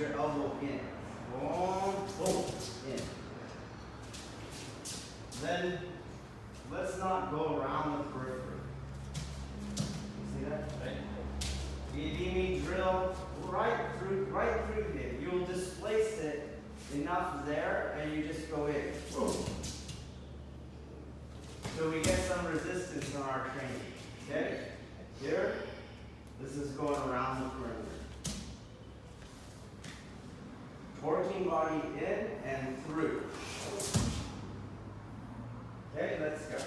your elbow in. Boom, boom, in. Then let's not go around the periphery. See that? Right. Irimi drill right through here. You'll displace it enough there, and you just go in. Boom. So we get some resistance on our training. Okay? Here, this is going around the perimeter. Working body in and through. Okay, let's go.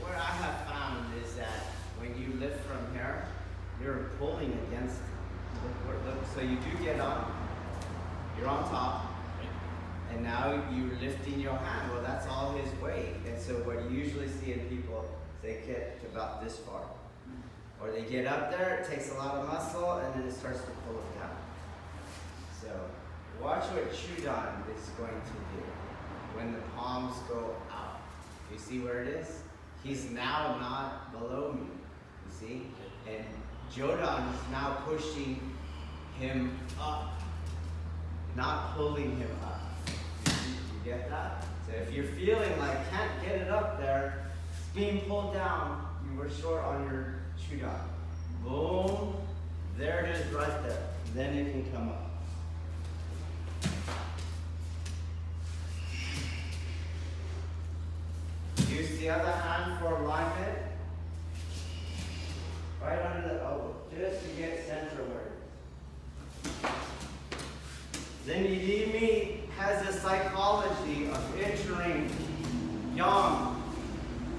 What I have found is that when you lift from here, you're pulling against. Look, so you do get up, you're on top, and now you're lifting your hand. Well, that's all his weight. And so what you usually see in people is they get to about this far. Or they get up there, it takes a lot of muscle, and then it starts to pull it down. So watch what Chudan is going to do when the palms go out. You see where it is? He's now not below me, you see? And Jodan is now pushing him up, not pulling him up. You get that? So if you're feeling like can't get it up there, it's being pulled down, you were short on your Chudan. Boom, there it is right there. Then it can come up. Use the other hand for alignment. Right under the elbow, just to get centerward. Then Irimi has a psychology of entering yang.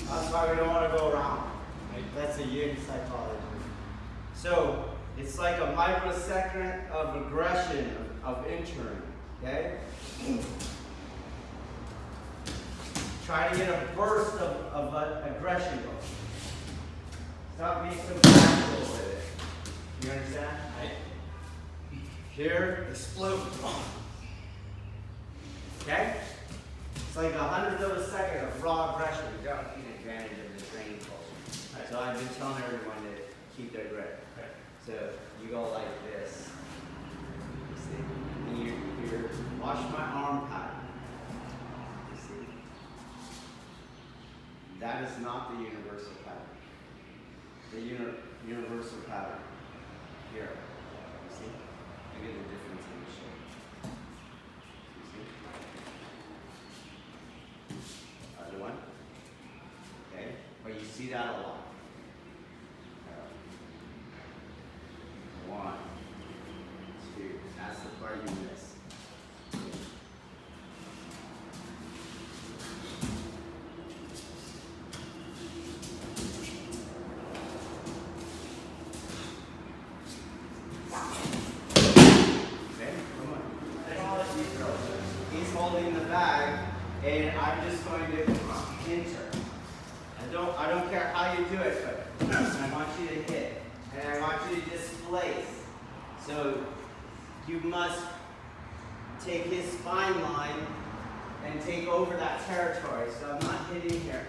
That's why we don't want to go around. That's a yin psychology. So it's like a microsecond of aggression, of entering. Okay? Try to get a burst of aggression going. Stop being so casual with it. You understand? Right. Here, explode. Okay? It's like 100th of a second of raw aggression. You don't take advantage of the training culture. Right. So I've been telling everyone to keep their grip. Okay. So you go like this. You see? And you watch my arm pattern. You see? That is not the universal pattern. The universal pattern here. You see? Look at the difference in the shape. You see? Other one. Okay? But you see that a lot. One, two. That's the part you miss. Holding the bag, and I'm just going to enter. I don't care how you do it, but I want you to hit, and I want you to displace. So you must take his spine line and take over that territory. So I'm not hitting here.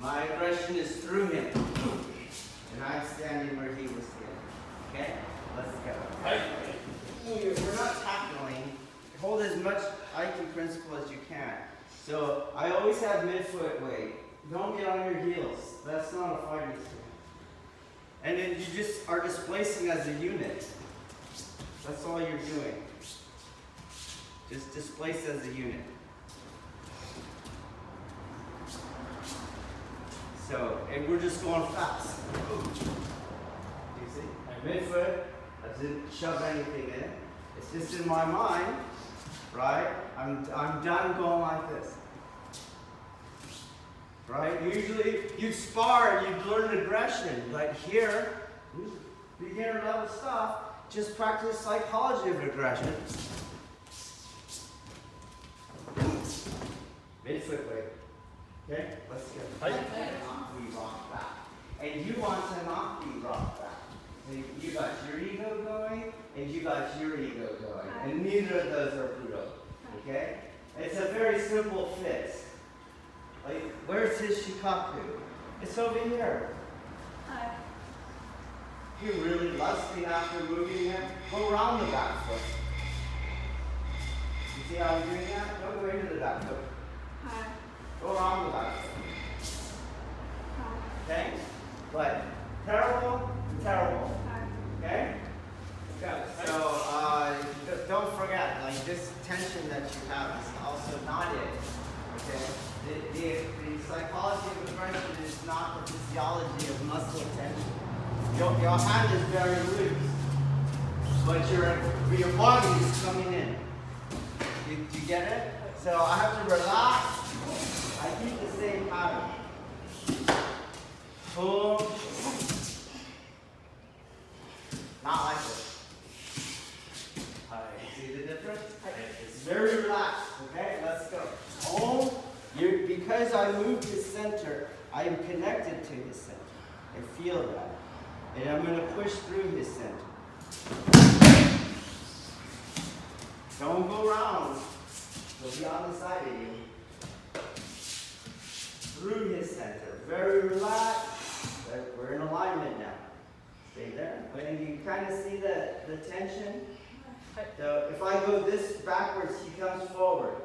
My aggression is through him, and I'm standing where he was standing. Okay, let's go. We're not tackling. Hold as much Aikido principle as you can. So I always have midfoot weight. Don't get on your heels. That's not a fighting skill. And then you just are displacing as a unit. That's all you're doing. Just displace as a unit. So, and we're just going fast. You see? Midfoot, I didn't shove anything in. It's just in my mind. Right? I'm done going like this. Right? Usually you spar, you learn aggression. But here, beginner level stuff, just practice psychology of aggression. Midfoot weight. Okay? Let's go. Not be rocked back. And you want to not be rocked back. So you got your ego going, and you got your ego going. And neither of those are brutal. Okay? It's a very simple fist. Like, where's his shikaku? It's over here. You're really lusting after moving him. Go around the back foot. See how I'm doing that? Don't go into the back foot. Hi. Go around the back foot. Hi. Okay? But terrible, terrible. Hi. Okay? So don't forget, like this tension that you have is also not it. Okay? The psychology of aggression is not the physiology of muscle tension. Your hand is very loose, but your body is coming in. Do you get it? So I have to relax. I keep the same pattern. Boom. Not like this. See the difference? It's very relaxed. Okay, let's go. Oh, because I moved his center, I am connected to his center. I feel that. And I'm going to push through his center. Don't go around. He'll be on the side of you. Through his center. Very relaxed. We're in alignment now. Stay there. And you kind of see the tension. So if I go this backwards, he comes forward.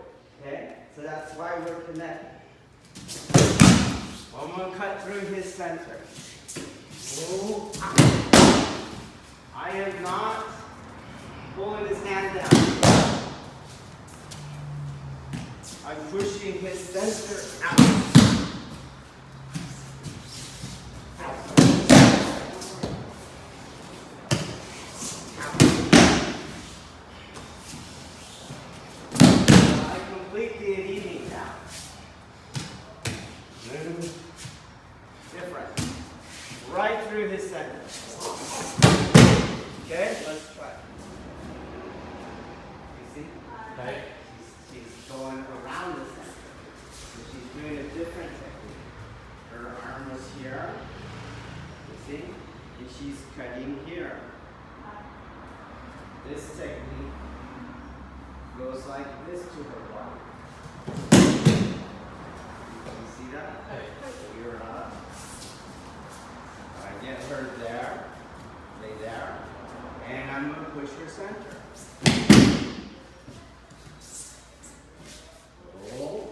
Okay? So that's why we're connected. I'm going to cut through his center. Oh. I am not pulling his hand down. I'm pushing his center out. Complete the Irimi now. Different. Right through his center. Okay, let's try. You see? Okay. She's going around the center. So she's doing a different technique. Her arm was here. You see? And she's cutting here. This technique goes like this to her body. You see that? You're up. I get her there, lay there, and I'm going to push her center. Oh.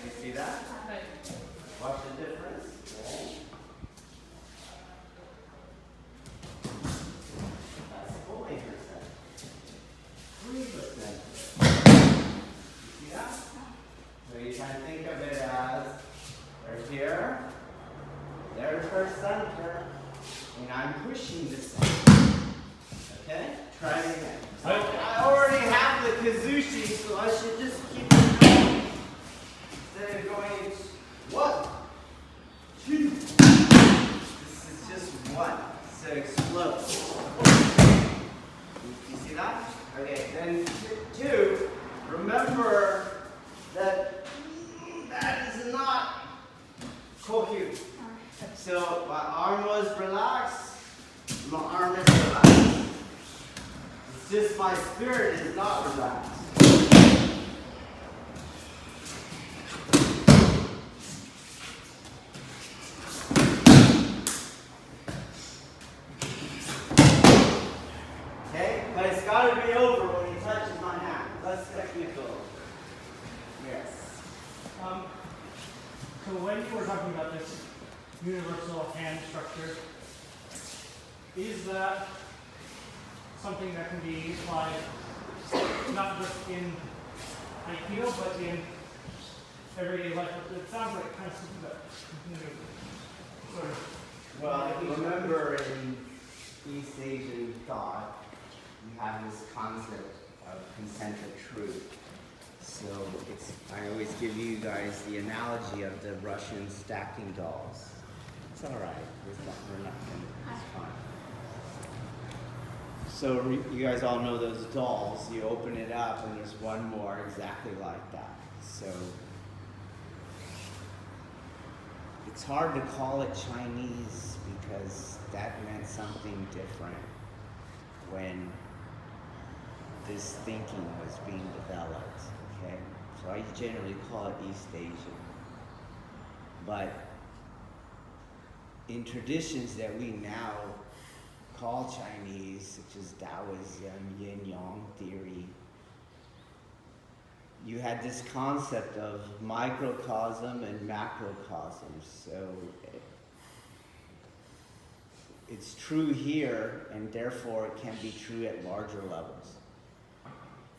You see that? Watch the difference. Oh. That's pulling her center. 3%. You see that? So you can think of it as right here. There's her center, and I'm pushing the center. Okay? Try it again. I already have the kazushi, so I should just keep it going. Instead of going 1, 2. This is just 1. So explode. You see that? Okay, then 2. Remember that is not Kokyu. So my arm was relaxed, my arm is relaxed. It's just my spirit is not relaxed. Okay, but it's got to be over when he touches my hand. Less technical. Yes. So when you were talking about this universal hand structure, is that something that can be applied not just in Aikido, but in everyday life? It sounds like kind of something that sort of. Well, remember in East Asian thought, you have this concept of concentric truth. So I always give you guys the analogy of the Russian stacking dolls. It's all right. We're not gonna, it's fine. So you guys all know those dolls. You open it up and there's one more exactly like that. So it's hard to call it Chinese because that meant something different when this thinking was being developed. Okay, so I generally call it East Asian. But in traditions that we now call Chinese, such as Taoism, Yin-Yang theory, you had this concept of microcosm and macrocosm. So it's true here, and therefore it can be true at larger levels.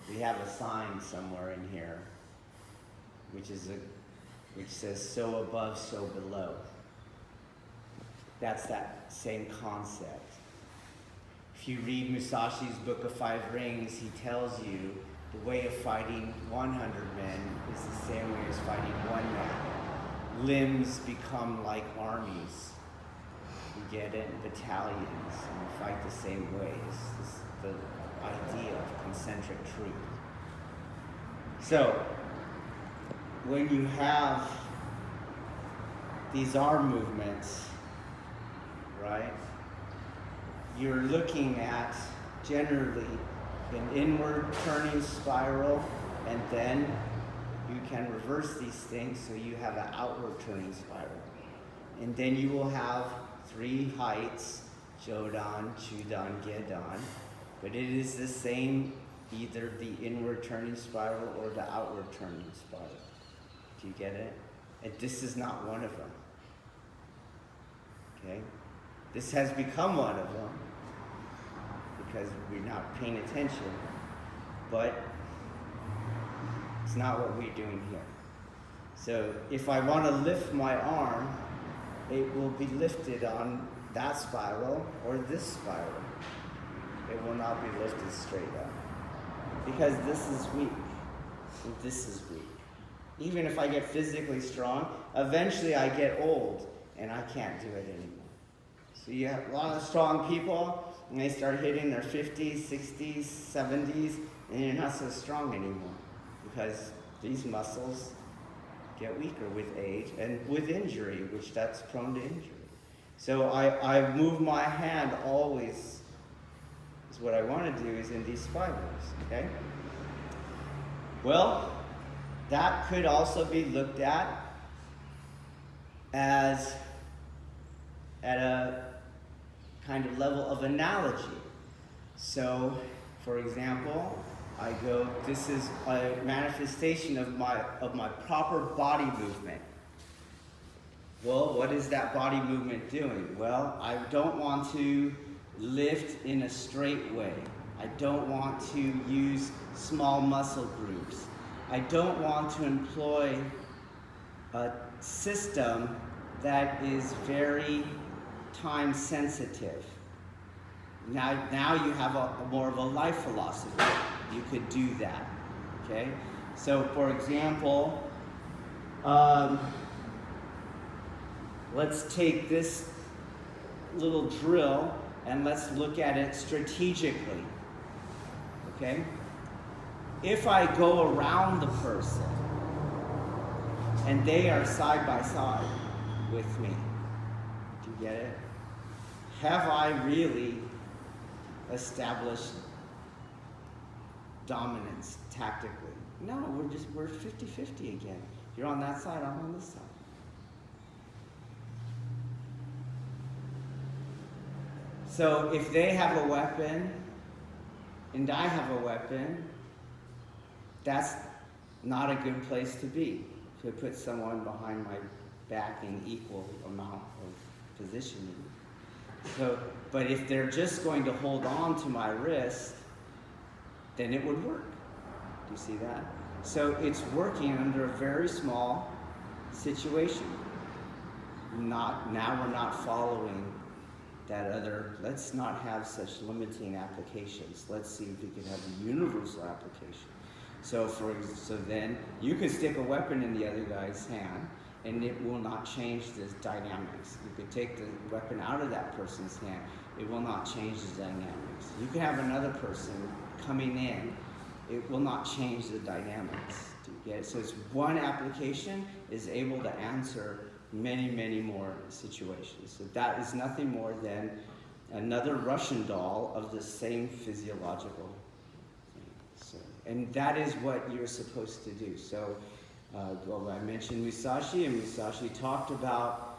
We have a sign somewhere in here, which says "so above, so below." That's that same concept. If you read Musashi's Book of Five Rings, he tells you the way of fighting 100 men is the same way as fighting one man. Limbs become like armies. You get it? Battalions, and you fight the same ways. This is the idea of concentric truth. So, when you have these arm movements, right, you're looking at generally an inward turning spiral, and then you can reverse these things so you have an outward turning spiral. And then you will have 3 heights, Jodan, Chudan, Gedan, but it is the same, either the inward turning spiral or the outward turning spiral. Do you get it? And this is not one of them. Okay? This has become one of them because we're not paying attention, but it's not what we're doing here. So if I want to lift my arm, it will be lifted on that spiral or this spiral. It will not be lifted straight up because this is weak and this is weak. Even if I get physically strong, eventually I get old and I can't do it anymore. So you have a lot of strong people, and they start hitting their 50s, 60s, 70s, and you're not so strong anymore because these muscles get weaker with age and with injury, which that's prone to injury. So I move my hand always, is what I want to do is in these spirals, okay? Well, that could also be looked at as at a kind of level of analogy. So, for example, I go, this is a manifestation of my proper body movement. Well, what is that body movement doing? Well, I don't want to lift in a straight way. I don't want to use small muscle groups. I don't want to employ a system that is very time sensitive. Now you have more of a life philosophy. You could do that, okay? So for example, let's take this little drill and let's look at it strategically, okay? If I go around the person and they are side by side with me, do you get it? Have I really established dominance tactically? No, we're 50-50 again. You're on that side, I'm on this side. So if they have a weapon and I have a weapon, that's not a good place to be, to put someone behind my back in equal amount of positioning. So, but if they're just going to hold on to my wrist, then it would work. Do you see that? So it's working under a very small situation. Now we're not following that other, let's not have such limiting applications. Let's see if we can have a universal application. So then you can stick a weapon in the other guy's hand and it will not change the dynamics. You could take the weapon out of that person's hand, it will not change the dynamics. You can have another person coming in, it will not change the dynamics. Do you get it? So it's one application is able to answer many, many more situations. So that is nothing more than another Russian doll of the same physiological thing. So, and that is what you're supposed to do. So, well, I mentioned Musashi, and Musashi talked about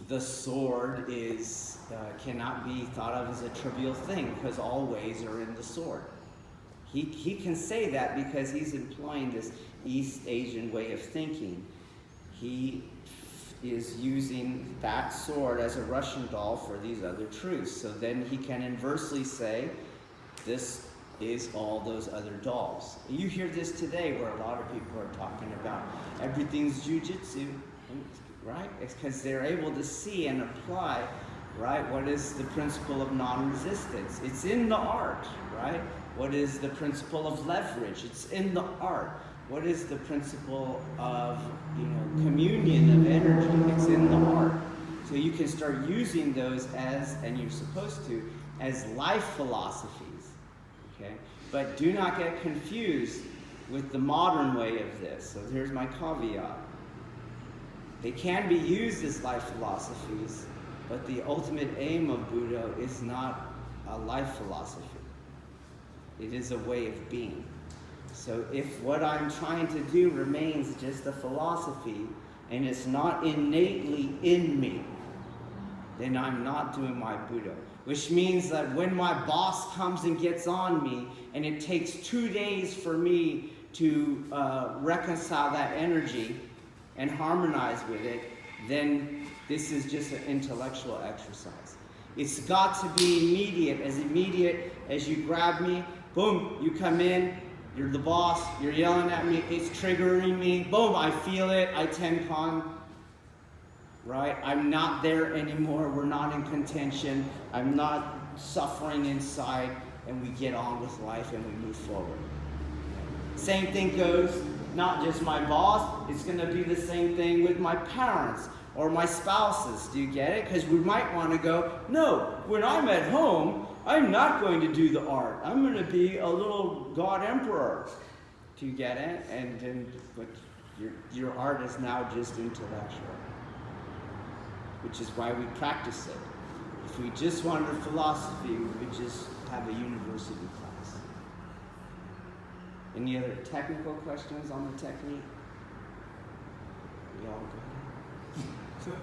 the sword cannot be thought of as a trivial thing because all ways are in the sword. He can say that because he's employing this East Asian way of thinking. He is using that sword as a Russian doll for these other truths. So then he can inversely say, this is all those other dolls. You hear this today where a lot of people are talking about everything's Jiu-Jitsu, right? It's because they're able to see and apply, right? What is the principle of non-resistance? It's in the art, right? What is the principle of leverage? It's in the art. What is the principle of, communion of energy? It's in the art. So you can start using those as, and you're supposed to, as life philosophies, okay? But do not get confused with the modern way of this. So here's my caveat. They can be used as life philosophies, but the ultimate aim of Buddha is not a life philosophy. It is a way of being. So if what I'm trying to do remains just a philosophy and it's not innately in me, then I'm not doing my Buddha. Which means that when my boss comes and gets on me and it takes 2 days for me to reconcile that energy and harmonize with it, then this is just an intellectual exercise. It's got to be immediate as you grab me, boom, you come in, you're the boss, you're yelling at me, it's triggering me, boom, I feel it, I Tenkan, right? I'm not there anymore, we're not in contention, I'm not suffering inside, and we get on with life and we move forward. Same thing goes, not just my boss, it's going to be the same thing with my parents or my spouses. Do you get it? Because we might want to go, no, when I'm at home, I'm not going to do the art. I'm going to be a little God emperor. Do you get it? And then, but your art is now just intellectual, which is why we practice it. If we just wanted a philosophy, we would just have a university class. Any other technical questions on the technique? We all good?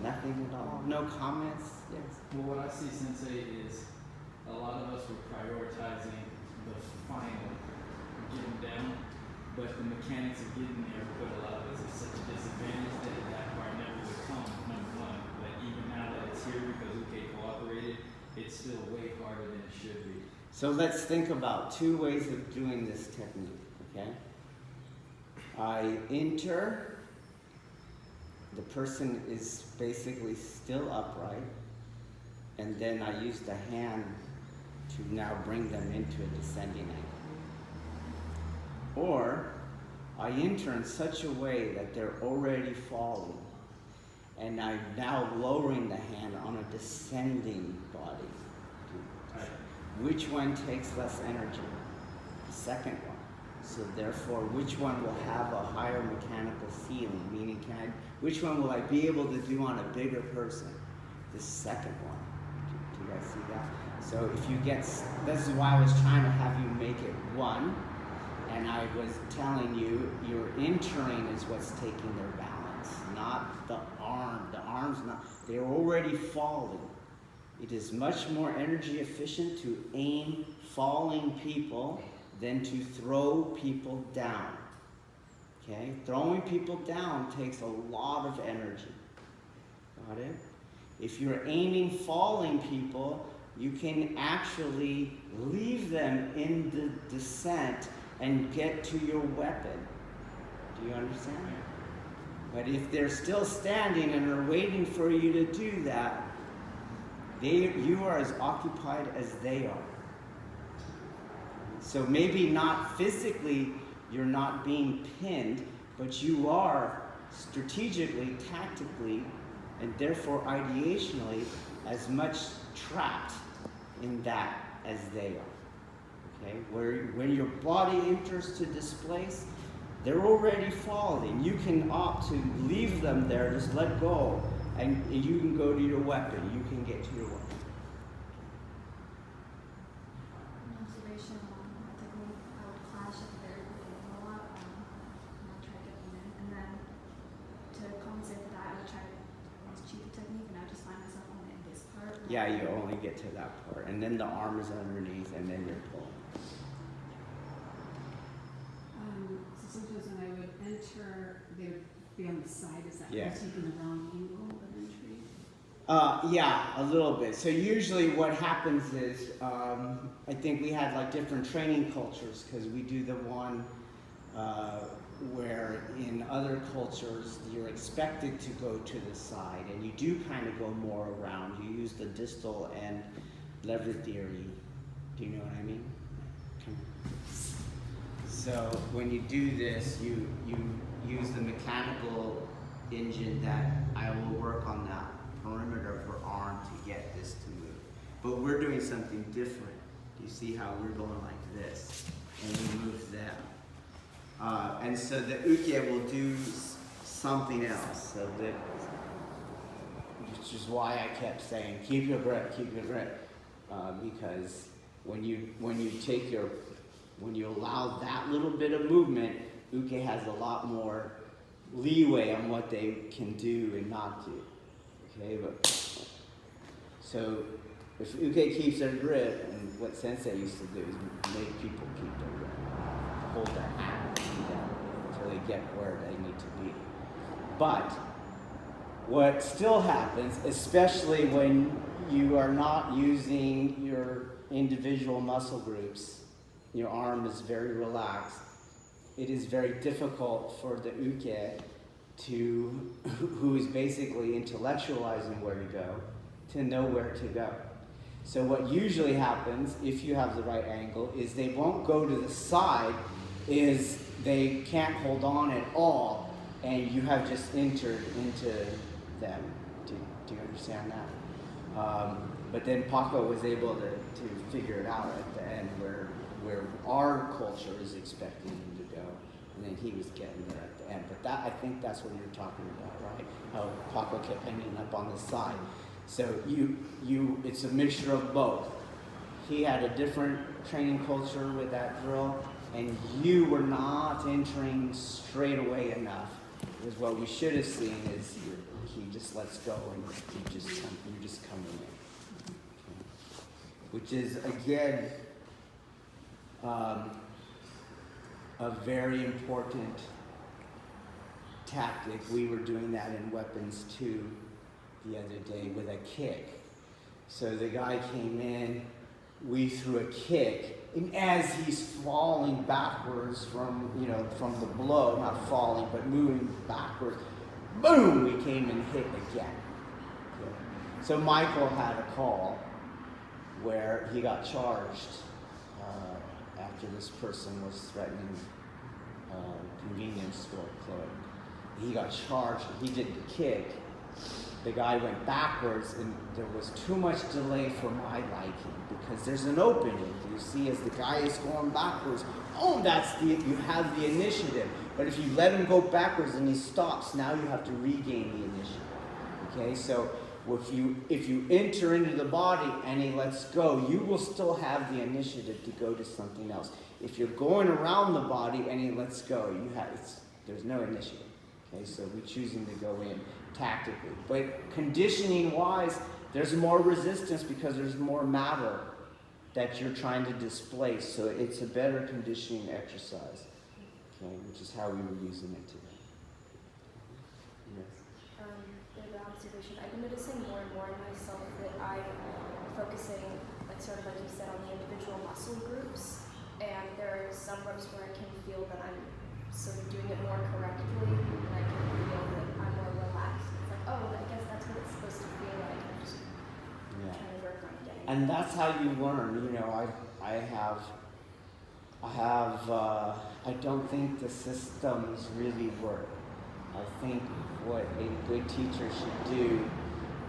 Nothing at all? No comments? Yes. Well, what I see, Sensei, is a lot of us were prioritizing the final getting down, but the mechanics of getting there put a lot of us at such a disadvantage that part never would come, number one. But even now that it's here because Uke cooperated, it's still way harder than it should be. So let's think about 2 ways of doing this technique, okay? I enter, the person is basically still upright, and then I use the hand to now bring them into a descending angle. Or I enter in such a way that they're already falling, and I'm now lowering the hand on a descending body. Which one takes less energy? The second one. So therefore, which one will have a higher mechanical feeling? Meaning, which one will I be able to do on a bigger person? The second one. Do you guys see that? So if you get, this is why I was trying to have you make it one, and I was telling you, your entering is what's taking their balance, not the arm. The arm's not, they're already falling. It is much more energy efficient to aim falling people than to throw people down. Okay? Throwing people down takes a lot of energy. Got it? If you're aiming falling people, you can actually leave them in the descent and get to your weapon. Do you understand? But if they're still standing and are waiting for you to do that, you are as occupied as they are. So maybe not physically, you're not being pinned, but you are strategically, tactically, and therefore ideationally as much trapped in that as they are. Okay? When your body enters to displace, they're already falling. You can opt to leave them there, just let go, and you can go to your weapon. You can get to your weapon. An observation on my technique, I would clash at the very beginning a lot, and I'd try to get them in, and then to compensate for that, I would try to almost cheat the technique, and I would just find myself only in this part. Yeah, you only get to that part, and then the arm is underneath, and then you're pulling. be on the side, is that Yeah. taking the wrong angle of entry? Yeah, a little bit. So usually what happens is, I think we had like different training cultures because we do the one where in other cultures you're expected to go to the side and you do kind of go more around. You use the distal and lever theory. Do you know what I mean? So when you do this, you use the mechanical engine that I will work on that perimeter of her arm to get this to move. But we're doing something different. You see how we're going like this, and we move them. And so the uke will do something else. So that, which is why I kept saying, keep your grip, because when you allow that little bit of movement, uke has a lot more leeway on what they can do and not do. Okay, but so if uke keeps their grip, and what sensei used to do is make people keep their grip, hold their hand until they get where they need to be. But what still happens, especially when you are not using your individual muscle groups, your arm is very relaxed, it is very difficult for the uke to, who is basically intellectualizing where to go, to know where to go. So what usually happens, if you have the right angle, is they won't go to the side, is they can't hold on at all, and you have just entered into them. Do you understand that? But then Paco was able to figure it out at the end where our culture is expecting him to go, and then he was getting there at the end. But that, I think that's what you're talking about, right? How Paco kept hanging up on the side. So it's a mixture of both. He had a different training culture with that drill, and you were not entering straight away enough. Because what we should have seen is he just lets go and you're just coming in. Okay. Which is, again, a very important tactic. We were doing that in weapons too the other day with a kick. So the guy came in, we threw a kick, and as he's falling backwards from the blow, not falling, but moving backwards, boom, we came and hit again. Okay. So Michael had a call where he got charged after this person was threatening convenience store clerk. He got charged, he did the kick. The guy went backwards, and there was too much delay for my liking because there's an opening. You see, as the guy is going backwards, you have the initiative. But if you let him go backwards and he stops, now you have to regain the initiative. Okay, so if you enter into the body and he lets go, you will still have the initiative to go to something else. If you're going around the body and he lets go, there's no initiative. Okay, so we're choosing to go in tactically. But conditioning-wise, there's more resistance because there's more matter that you're trying to displace. So it's a better conditioning exercise, okay, which is how we were using it today. Yes. The observation, I've been noticing more and more in myself that I'm focusing, like sort of like you said, on the individual muscle groups. And there are some reps where I can feel that I'm sort of doing it more correctly, and I can feel that I'm more relaxed. It's like, oh, I guess that's what it's supposed to feel like. I'm just trying to work on getting. And that's how you learn. I don't think the systems really work. I think what a good teacher should do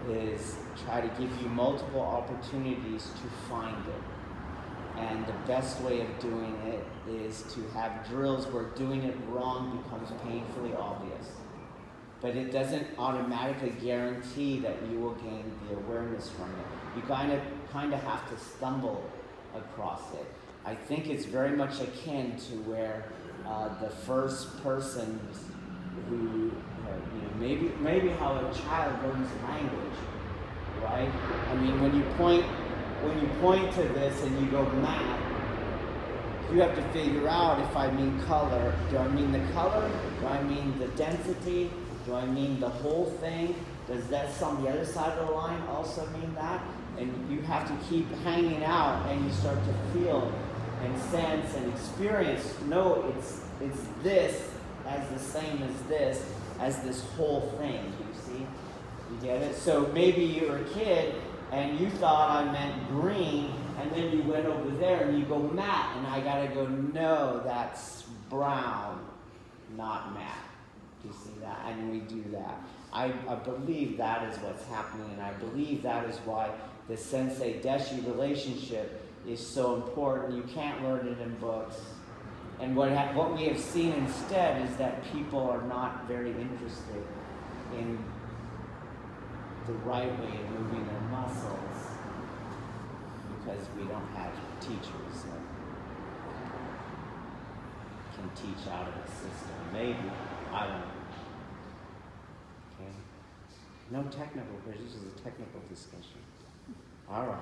is try to give you multiple opportunities to find it. And the best way of doing it is to have drills where doing it wrong becomes painfully obvious. But it doesn't automatically guarantee that you will gain the awareness from it. You kind of have to stumble across it. I think it's very much akin to where the first person who, maybe how a child learns language, right? I mean, when you point to this and you go mad, you have to figure out if I mean color. Do I mean the color? Do I mean the density? Do I mean the whole thing? Does that on the other side of the line also mean that? And you have to keep hanging out, and you start to feel and sense and experience. No, it's this as the same as this whole thing. Do you see? You get it? So maybe you're a kid and you thought I meant green, and then you went over there and you go matte, and I gotta go, no, that's brown, not matte. Do you see that? And we do that. I believe that is what's happening, and I believe that is why the sensei-deshi relationship is so important. You can't learn it in books. And what we have seen instead is that people are not very interested in the right way of moving their muscles because we don't have teachers that can teach out of the system. Maybe. I don't know. Okay? No technical, because this is a technical discussion. All right.